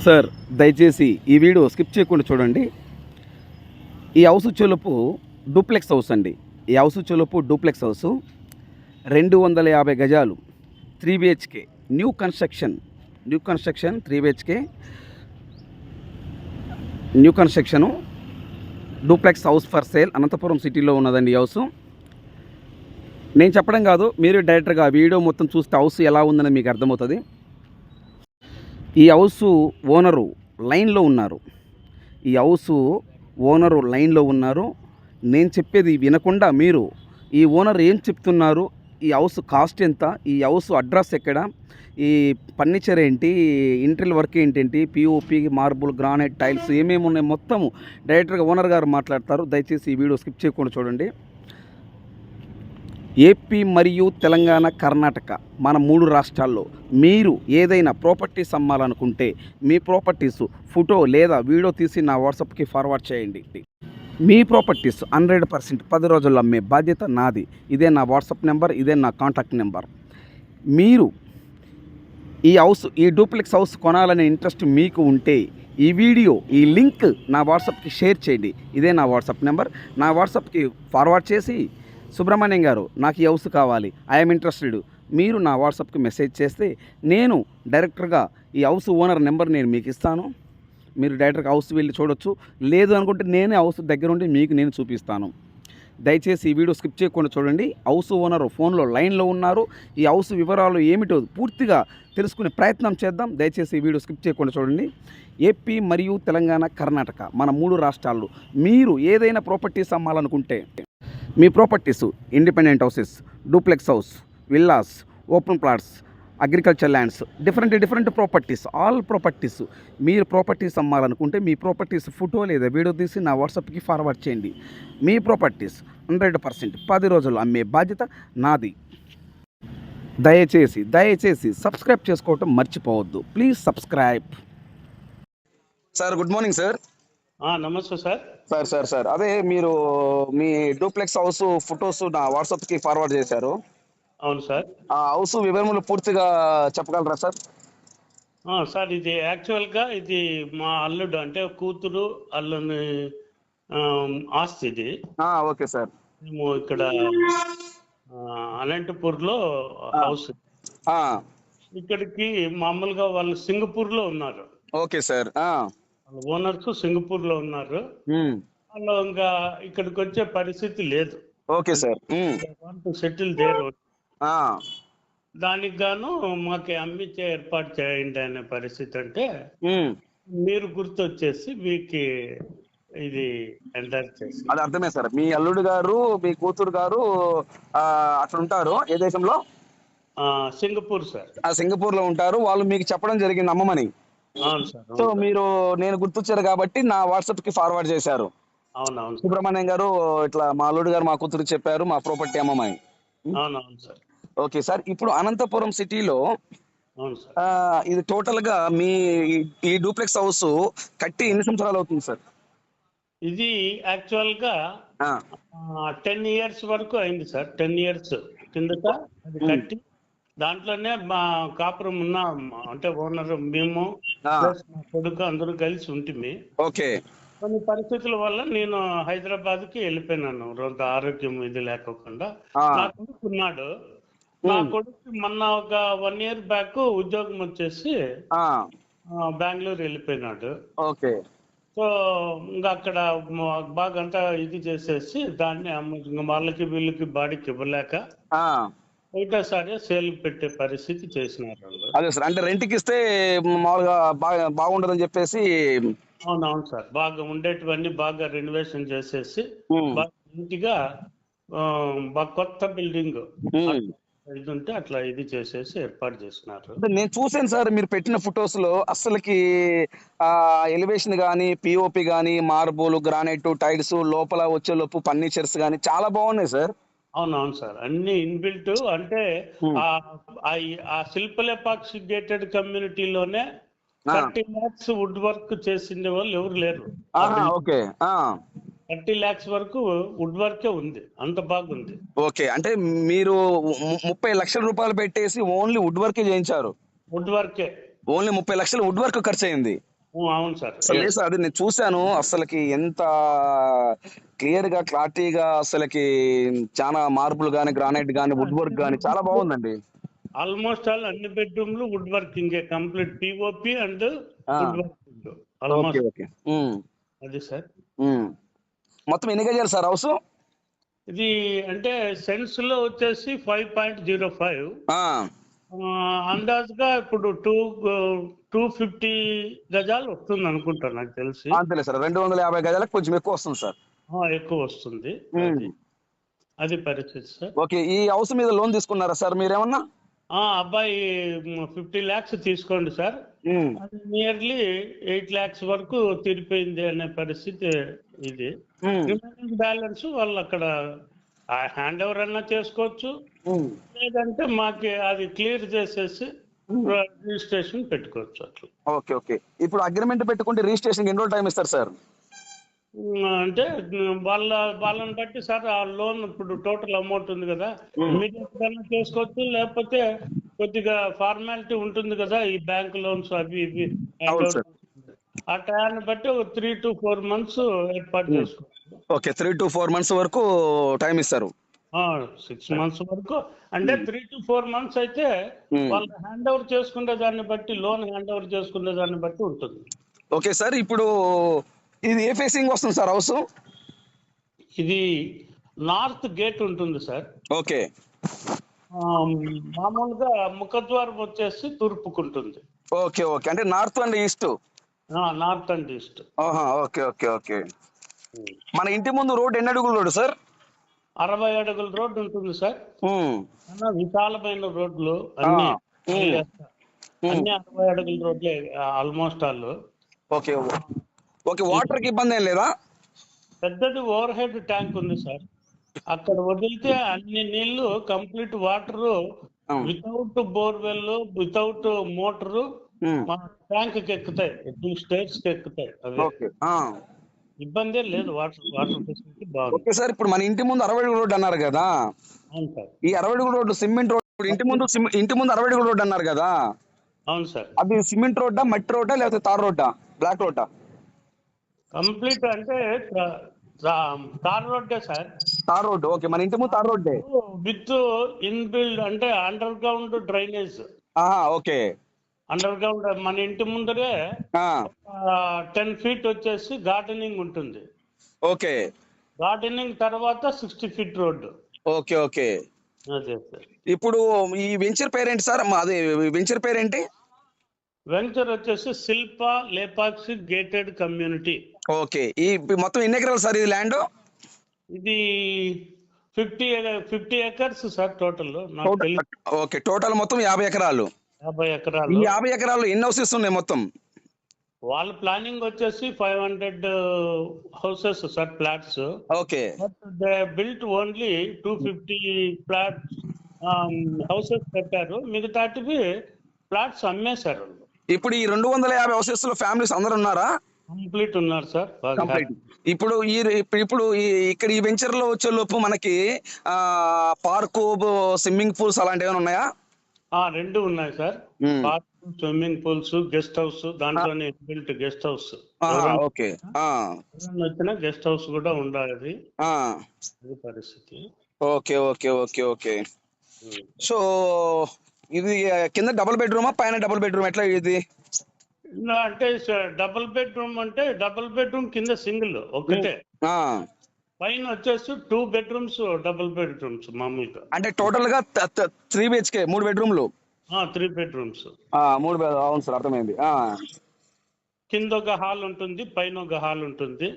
Sir దయచేసి ఈ video skip చేయకుండా చూడండి. ఈ హౌస్ చెలుపు డూప్లెక్స్ హౌస్ అండి. ఈ హౌస్ చెలుపు డూప్లెక్స్ హౌస్ 250 గజాలు 3 BHK new construction 3 BHK new construction duplex house for sale Anantapuram సిటీలో ఉన్నదండి ఈ హౌస్. నేను చెప్పడం కాదు, మీరు డైరెక్ట్గా వీడియో మొత్తం చూస్తే హౌస్ ఎలా ఉందని మీకు అర్థమవుతుంది. ఈ హౌస్ ఓనరు లైన్లో ఉన్నారు. ఈ హౌస్ ఓనరు లైన్లో ఉన్నారు. నేను చెప్పేది వినకుండా మీరు ఈ ఓనర్ ఏం చెప్తున్నారు, ఈ హౌస్ కాస్ట్ ఎంత, ఈ హౌస్ అడ్రస్ ఎక్కడ, ఈ ఫర్నిచర్ ఏంటి, ఇంటీరియర్ వర్క్ ఏంటేంటి, పిఓపి, మార్బుల్, గ్రానైట్, టైల్స్ ఏమేమి ఉన్నాయి మొత్తం డైరెక్టర్గా ఓనర్ గారు మాట్లాడతారు. దయచేసి ఈ వీడియో స్కిప్ చేయకుండా చూడండి. ఏపీ మరియు తెలంగాణ, కర్ణాటక మన 3 రాష్ట్రాల్లో మీరు ఏదైనా ప్రాపర్టీస్ అమ్మాలనుకుంటే మీ ప్రాపర్టీస్ ఫోటో లేదా వీడియో తీసి నా వాట్సాప్కి ఫార్వర్డ్ చేయండి. మీ ప్రాపర్టీస్ 100% 10 రోజుల్లో అమ్మే బాధ్యత నాది. ఇదే నా వాట్సాప్ నెంబర్, ఇదే నా కాంటాక్ట్ నెంబర్. మీరు ఈ డూప్లెక్స్ హౌస్ కొనాలనే ఇంట్రెస్ట్ మీకు ఉంటే ఈ వీడియో, ఈ లింక్ నా వాట్సాప్కి షేర్ చేయండి. ఇదే నా వాట్సాప్ నెంబర్. నా వాట్సాప్కి ఫార్వర్డ్ చేసి సుబ్రహ్మణ్యం గారు నాకు ఈ హౌస్ కావాలి, ఐఎమ్ ఇంట్రెస్టెడ్, మీరు నా వాట్సాప్కి మెసేజ్ చేస్తే నేను డైరెక్టర్గా ఈ హౌస్ ఓనర్ నెంబర్ నేను మీకు ఇస్తాను. మీరు డైరెక్టర్గా హౌస్ వెళ్ళి చూడొచ్చు. లేదు అనుకుంటే నేనే హౌస్ దగ్గర ఉండి మీకు నేను చూపిస్తాను. దయచేసి ఈ వీడియో స్కిప్ చేయకుండా చూడండి. హౌస్ ఓనర్ ఫోన్లో లైన్లో ఉన్నారు. ఈ హౌస్ వివరాలు ఏమిటో పూర్తిగా తెలుసుకునే ప్రయత్నం చేద్దాం. దయచేసి ఈ వీడియో స్కిప్ చేయకుండా చూడండి. ఏపీ మరియు తెలంగాణ, కర్ణాటక మన 3 రాష్ట్రాల్లో మీరు ఏదైనా ప్రాపర్టీస్ అమ్మాలనుకుంటే మీ properties independent houses, duplex house, villas, open plots, agriculture lands, different properties, all properties మీరు ప్రాపర్టీస్ అమ్మాలనుకుంటే మీ ప్రాపర్టీస్ ఫోటో లేదా వీడియో తీసి నా వాట్సాప్కి ఫార్వర్డ్ చేయండి. మీ ప్రాపర్టీస్ 100% 10 రోజుల్లో అమ్మే బాధ్యత నాది. దయచేసి సబ్స్క్రైబ్ చేసుకోవటం మర్చిపోవద్దు. Please subscribe. Sir good morning sir. నమస్తే సార్. సార్ అదే మీరు మీ డూప్లెక్స్ హౌస్ ఫొటోస్ నా వాట్సాప్కి ఫార్వర్డ్ చేశారు. అవును సార్. ఆ హౌస్ వివరములు పూర్తిగా చెప్పగలరా సార్? సార్ ఇది యాక్చువల్గా ఇది మా అల్లుడు అంటే కూతురు అల్లుని ఆస్తి ఇది. Okay sir. మేము ఇక్కడ అనంతపూర్లో హౌస్. ఇక్కడికి మామూలుగా వాళ్ళు సింగపూర్లో ఉన్నారు. Okay sir. ఓనర్స్ సింగపూర్లో ఉన్నారు. వాళ్ళు ఇంకా ఇక్కడికి వచ్చే పరిస్థితి లేదు. Okay sir. Settle there. దానికి గాను మాకు అమ్మించే ఏర్పాటు చేయండి అనే పరిస్థితి. అంటే మీరు గుర్తొచ్చేసి మీకు ఇది ఎంటర్ చేసి. అది అర్థమే సార్. మీ అల్లుడు గారు మీ కూతురు గారు అక్కడ ఉంటారు. ఏ దేశంలో? Singapore sir. సింగపూర్ లో ఉంటారు. వాళ్ళు మీకు చెప్పడం జరిగింది అమ్మమని. అవును సార్. సో మీరు నేను గుర్తొచ్చారు కాబట్టి నా వాట్సాప్ కి ఫార్వర్డ్ చేశారు. అవునవును. సుబ్రహ్మణ్యం గారు ఇట్లా మా అల్లుడు గారు మా కూతురు చెప్పారు మా ప్రాపర్టీ అమ్మమని. అవునవును సార్. Okay sir. ఇప్పుడు అనంతపురం సిటీలో ఇది టోటల్ గా మీ ఈ డూప్లెక్స్ హౌస్ కట్టి ఎన్ని సంవత్సరాలు అవుతుంది సార్? ఇది యాక్చువల్ గా 10 years వరకు అయింది సార్. 10 years కిందట అది కట్టి దాంట్లోనే మా కాపురం ఉన్న అంటే ఓనర్ మేము ప్లస్ మా కొడుకు అందరూ కలిసి ఉంటుంది. ఓకే. కొన్ని పరిస్థితుల వల్ల నేను హైదరాబాద్ కి వెళ్ళిపోయినాను. రోజు ఆరోగ్యం ఇది లేకోకుండా. నా కొడుకు ఉన్నాడు. నా కొడుకు మొన్న ఒక 1 year బ్యాక్ ఉద్యోగం వచ్చేసి బెంగళూరు వెళ్ళిపోయినాడు. ఓకే. సో ఇంకా అక్కడ బాగా అంతా ఇది చేసేసి దాన్ని వాళ్ళకి వీళ్ళకి బాడీకి ఇవ్వలేక ఒకటేసారి సేల్ పెట్టే పరిస్థితి చేసినారు. అదే సార్. అంటే రెంట్కి ఇస్తే మామూలుగా బాగుండదని చెప్పేసి. అవునవును సార్. బాగా ఉండేటివన్నీ బాగా రెనోవేషన్ చేసేసి బాగా నీట్గా బాగా కొత్త బిల్డింగ్ ఇది ఉంటే అట్లా ఇది చేసేసి ఏర్పాటు చేసినారు. నేను చూసాను సార్ మీరు పెట్టిన ఫొటోస్ లో అస్సలకి ఎలివేషన్ గానీ, పిఓపి గానీ, మార్బుల్, గ్రానైట్, టైల్స్, లోపల వచ్చేలోపు ఫర్నిచర్స్ గానీ చాలా బాగున్నాయి సార్. అవునవును సార్. అన్ని ఇన్బిల్ట్. అంటే ఆ శిల్పలేపాక్షి గేటెడ్ కమ్యూనిటీలోనే 30 lakhs వుడ్ వర్క్ చేసిండే వాళ్ళు ఎవరు లేరు. 30 lakhs వరకు వుడ్ వర్కే ఉంది. అంత బాగుంది. ఓకే. అంటే మీరు 30 లక్షల రూపాయలు పెట్టేసి ఓన్లీ వుడ్ వర్కే చేయించారు? వుడ్ వర్కే. ఓన్లీ 30 లక్షలు వుడ్ వర్క్ ఖర్చు అయింది. అవును సార్. అసలు లేదు సార్, అది నేను చూశాను. అసలుకి ఎంత క్లియర్ గా క్లారిటీగా అసలుకి చాలా మార్బుల్ గానీ, గ్రానైట్ గానీ, వుడ్ వర్క్ గానీ చాలా బాగుందండి. ఆల్మోస్ట్ ఆల్ అన్ని బెడ్రూమ్లు wood working, complete POP and ఆ, wood working okay almost. Okay. అది సార్. మొత్తం ఎన్ని గజాలు సార్ హౌస్? ఇది అంటే సెన్స్ లో వచ్చేసి 5.05. అందాజుగా ఇప్పుడు 250 గజాలు వస్తుంది అనుకుంటా నాకు తెలిసి. అంతేలే సార్, 250 గజాలకు కొంచెం ఎక్కువ వస్తుంది సార్. ఎక్కువ వస్తుంది. అది పరిస్థితి సార్. ఓకే, ఈ హౌస్ మీద లోన్ తీసుకున్నారా సార్ మీరేమన్నా? అబ్బాయి 50 lakhs తీసుకోండి సార్. అది నియర్లీ 8 lakhs వరకు తీరిపోయింది అనే పరిస్థితి ఇది. రిమైనింగ్ బ్యాలెన్స్ వాళ్ళు అక్కడ హ్యాండ్ ఓవర్ అన్నా చేసుకోవచ్చు, లేదంటే మాకు అది క్లియర్ చేసేసి రిజిస్ట్రేషన్ పెట్టుకోవచ్చు అట్లా. Okay okay. ఇప్పుడు అగ్రిమెంట్ పెట్టుకుంటే రిజిస్ట్రేషన్ ఎన్ని రోజులు టైం ఇస్తారు సార్? అంటే వాళ్ళని బట్టి సార్, ఆ లోన్ ఇప్పుడు టోటల్ అమౌంట్ ఉంది కదా, ఇమీడియట్ గానే చేసుకోవచ్చు, లేకపోతే కొద్దిగా ఫార్మాలిటీ ఉంటుంది కదా ఈ బ్యాంక్ లోన్స్ అవి ఇవి, ఆ టైంని బట్టి 3 to 4 months ఏర్పాటు చేసుకోవచ్చు. ఓకే, 3 to 4 months వరకు టైం ఇస్తారు. 6 months వరకు అంటే 3 to 4 months అయితే వాళ్ళు హ్యాండ్ ఓవర్ చేసుకునే దాన్ని బట్టి, లోన్ హ్యాండ్ ఓవర్ చేసుకునే దాన్ని బట్టి ఉంటుంది. ఓకే సార్, ఇప్పుడు ఇది ఏ ఫేసింగ్ వస్తుంది సార్ హౌస్? ఇది నార్త్ గేట్ ఉంటుంది సార్. ఓకే. మామూలుగా ముఖద్వారం వచ్చేసి తూర్పుకుంటుంది. ఓకే ఓకే, అంటే north and east. North and east. Okay okay okay. మన ఇంటి ముందు రోడ్ ఎన్ని అడుగుల రోడ్డు సార్? 60 అడుగుల రోడ్డు ఉంటుంది సార్. విశాలమైన రోడ్లు అన్ని 60 అడుగుల రోడ్లే almost all. Okay okay. Water కి ఇబ్బంది ఏం లేదా? పెద్దది ఓవర్ హెడ్ ట్యాంక్ ఉంది సార్. అక్కడ వదిలితే అన్ని నీళ్లు complete water without borewell, without motor మన ట్యాంక్ కి ఎక్కుతాయి, 2 స్టేట్స్ కి ఎక్కుతాయి. ఇబ్బంది లేదు, వాటర్ ఫెసిలిటీ బాగుంది. ఓకే సార్, ఇప్పుడు మన ఇంటి ముందు 60 అడుగుల రోడ్డు అన్నారు కదా. అవును సార్. ఈ 60 అడుగుల రోడ్డు సిమెంట్ రోడ్, ఇంటి ముందు 60 అడుగుల రోడ్డు అన్నారు కదా. అవును సార్. అది సిమెంట్ రోడ్డా, మట్టి రోడ్డా, లేకపోతే తార్ రోడ్డా, బ్లాక్ రోడ్డా? కంప్లీట్ అంటే తార్ రోడ్డే సార్. Tar road. ఓకే, మన ఇంటి ముందు తార్ రోడ్డే విత్ ఇన్బిల్డ్ అంటే under ground drainage. Okay. Under ground మన ఇంటి ముందరే 10 feet వచ్చేసి గార్డెనింగ్ ఉంటుంది. ఓకే. గార్డెనింగ్ తర్వాత 60 feet రోడ్డు. Okay okay. అదే సార్. ఇప్పుడు ఈ వెంచర్ పేరేంటి సార్? అదే వెంచర్ పేరేంటి? వెంచర్ వచ్చేసి శిల్ప లేపాక్షి గేటెడ్ కమ్యూనిటీ. ఓకే. ఈ మొత్తం ఎన్ని ఎకరాలు సార్ ఇది ల్యాండ్? ఇది 50 acres sir total. Okay, total మొత్తం 50 ఎకరాలు. 50 ఎకరాలు. ఈ 50 ఎకరాలు ఎన్ని హౌసెస్ ఉన్నాయి మొత్తం? వాళ్ళ ప్లానింగ్ వచ్చేసి 500 houses sir, flats. Okay. But they built only 250 flats houses పెట్టారు, మిగతాటివి ఫ్లాట్స్ అమ్మేశారు. ఇప్పుడు ఈ 250 హౌసెస్ లో ఫ్యామిలీస్ అందరు ఉన్నారా? కంప్లీట్ ఉన్నారు సార్. ఇప్పుడు ఇక్కడ ఈ వెంచర్ లో వచ్చే లోపు మనకి పార్కు, స్విమ్మింగ్ పూల్స్ అలాంటివి ఏమైనా ఉన్నాయా? 2 ఉన్నాయి sir. Park, swimming pools, guest house, దాంట్లోనే బిల్ట్ గెస్ట్ హౌస్. ఓకే. వచ్చిన గెస్ట్ హౌస్ కూడా ఉండాలి, అది పరిస్థితి. Okay okay okay okay. So ఇది కింద డబుల్ బెడ్రూమా, పైన డబుల్ బెడ్రూమ్, ఎట్లా ఇది? అంటే డబుల్ బెడ్రూమ్ అంటే డబుల్ బెడ్రూమ్ కింద సింగిల్ ఒకటే, పైన వచ్చేసి 2 bedrooms డబుల్ బెడ్రూమ్స్ మామూలుగా. అంటే టోటల్ గా 3 BHK 3 బెడ్రూమ్లు. 3 bedrooms. 3 అవును సార్, అర్థమైంది. కింద ఒక హాల్ ఉంటుంది, పైన ఒక హాల్ ఉంటుంది,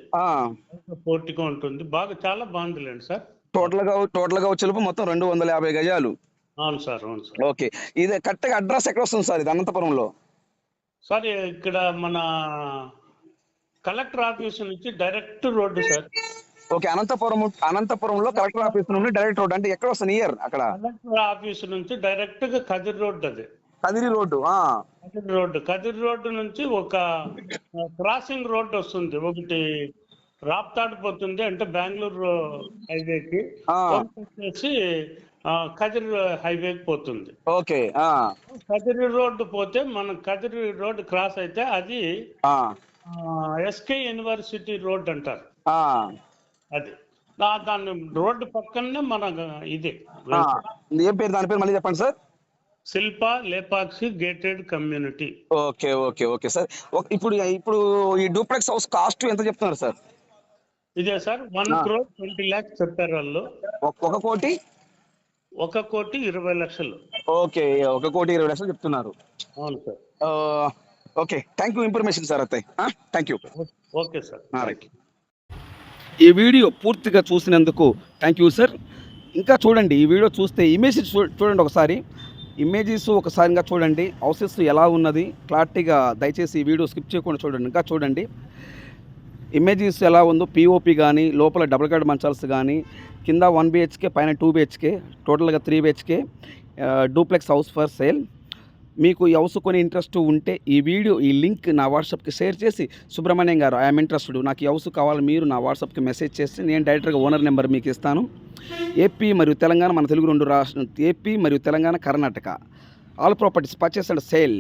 పోర్టికో ఉంటుంది. చాలా బాగుందిలేండి సార్. టోటల్ గా వచ్చేలోపు మొత్తం 250 గజాలు. అవును సార్, అవును సార్. ఓకే. ఇది కరెక్ట్ గా అడ్రస్ ఎక్కడ వస్తుంది సార్? ఇది అనంతపురంలో సార్. ఇక్కడ మన కలెక్టర్ ఆఫీస్ నుంచి డైరెక్ట్ రోడ్డు సార్. ఓకే, అనంతపురంలో కలెక్టర్ ఆఫీస్ నుండి డైరెక్ట్ రోడ్. అంటే ఎక్కడ వస్తుంది నియర్? అక్కడ కలెక్టర్ ఆఫీస్ నుంచి డైరెక్ట్ గా కదిరి రోడ్డు. అది కదిరి రోడ్డు. కదిరి రోడ్డు నుంచి ఒక క్రాసింగ్ రోడ్డు వస్తుంది, ఒకటి రాప్తాడు పోతుంది, అంటే బెంగళూరు హైవేకి వచ్చేసి కదిరి హైవేకి పోతుంది. ఓకే. కదిరి రోడ్డు పోతే మనం కదిరి రోడ్డు క్రాస్ అయితే అది ఎస్కే యూనివర్సిటీ రోడ్ అంటారు. అది దాని రోడ్డు పక్కనే మన ఇది ఏం పేరు దాని పేరు మళ్ళీ చెప్పండి sir. Shilpa Lepakshi gated community. Okay okay okay sir. ఇప్పుడు ఈ డూప్లెక్స్ హౌస్ కాస్ట్ ఎంత చెప్తున్నారు సార్? ఇదే సార్ 1,20 lakhs చెప్పారు వాళ్ళు. 1,20,00,000. ఓకే, 1,20,00,000 చెప్తున్నారు. అవును sir. Okay, thank you information sir. అయితే thank you. Okay sir. Right. ఈ వీడియో పూర్తిగా చూసినందుకు థ్యాంక్ యూ సార్. ఇంకా చూడండి, ఈ వీడియో చూస్తే ఇమేజెస్ చూడండి, ఒకసారి ఇమేజెస్ ఒకసారిగా చూడండి, హౌసెస్ ఎలా ఉన్నది క్లారిటీగా. దయచేసి ఈ వీడియో స్కిప్ చేయకుండా చూడండి. ఇంకా చూడండి ఇమేజెస్ ఎలా ఉందో, పిఓపి కానీ, లోపల డబుల్ బెడ్ మంచాల్స్ కానీ, కింద 1 BHK పైన 2 BHK, టోటల్గా 3 BHK duplex house for sale. మీకు ఈ హౌస్ కొని ఇంట్రెస్ట్ ఉంటే ఈ లింక్ నా వాట్సాప్కి షేర్ చేసి, సుబ్రహ్మణ్యం గారు ఐఎమ్ ఇంట్రెస్టెడ్, నాకు ఈ హౌస్ కావాలి, మీరు నా వాట్సాప్కి మెసేజ్ చేసి నేను డైరెక్ట్గా ఓనర్ నెంబర్ మీకు ఇస్తాను. ఏపీ మరియు తెలంగాణ, మన తెలుగు 2 రాష్ట్రం, ఏపీ మరియు Telangana, Karnataka, all properties purchase and sale.